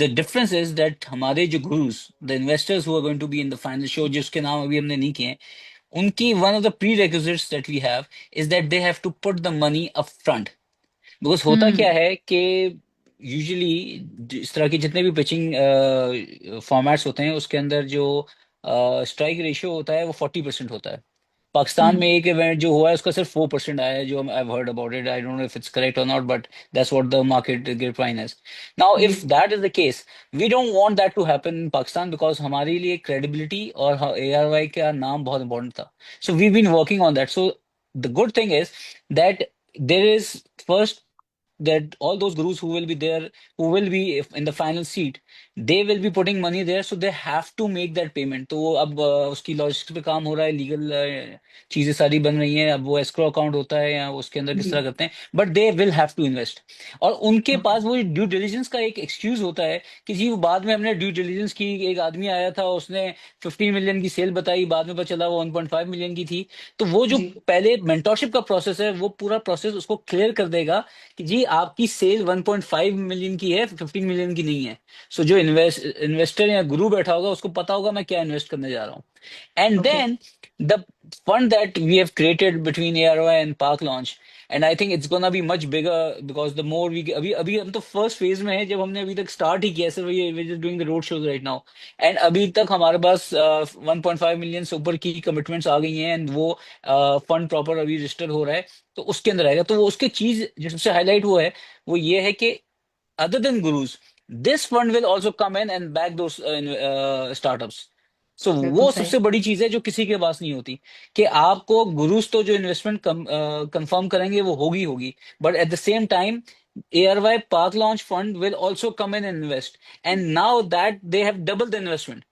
the difference is that हमारे जो gurus, the investors who are going to be in the final show, जिसके नाम अभी हमने नहीं किए हैं, उनकी one of the prerequisites that we have is that they have to put the money up front. Because होता क्या हम्म। है कि यूजुअली इस तरह के जितने भी पिचिंग फॉर्मेट्स होते हैं उसके अंदर जो स्ट्राइक रेशियो होता है वो 40% होता है। पाकिस्तान में हम्म। एक इवेंट जो हुआ है उसका सिर्फ 4% आया है, जो I heard about it, I don't know if it's correct और not, but that's what the market given is. Now जी। If that is the case, we don't want that to happen in Pakistan, because हमारे लिए credibility और ARY का नाम बहुत important था। So we been working on that. So the good thing is that there is first that all those gurus who will be there, who will be in the final seat, they will be putting money there, so they have to make that payment. तो वो अब उसकी logistics पे काम हो रहा है, legal चीजें सारी बन रही हैं, अब वो एस्क्रो अकाउंट होता है या उसके अंदर किस जी। तरह करते हैं, but they will have to invest. और उनके ओके। पास वो ड्यू डिलीजेंस का एक एक्सक्यूज होता है कि जी वो बाद में हमने ड्यू डिलीजेंस की, एक आदमी आया था उसने 15 मिलियन की सेल बताई, बाद में पता चला वो 1.5 मिलियन की थी। तो वो जो जी। पहले मेंटोरशिप का प्रोसेस है वो पूरा प्रोसेस उसको क्लियर कर देगा कि जी आपकी सेल 1.5 मिलियन की है, 15 मिलियन की नहीं है। सो जो इन्वेस्टर या गुरु बैठा होगा उसको पता होगा मैं क्या इन्वेस्ट करने जा रहा हूँ। And okay. then the fund that we have created between AROI and Park Launch, and I think it's gonna be much bigger because the more we अभी अभी हम तो फर्स्ट फेज में है, जब हमने अभी तक स्टार्ट ही किया, सिर्फ ये we're just doing the road shows right now, and अभी तक हमारे पास 1.5 मिलियन से ऊपर की कमिटमेंट्स आ गई हैं, एंड वो फंड प्रॉपर अभी रजिस्टर हो रहा है। तो उसके अंदर आएगा, तो वो उसके चीज जो सबसे हाईलाइट हुआ है वो ये है कि other than gurus, this fund will also come in and back those startups. सो बिल्कुल वो सही। सबसे बड़ी चीज है जो किसी के पास नहीं होती, कि आपको गुरुज तो जो इन्वेस्टमेंट कंफर्म करेंगे वो होगी होगी, but at the same time ARY Park Launch Fund will also come in and invest, and now that they have double the investment.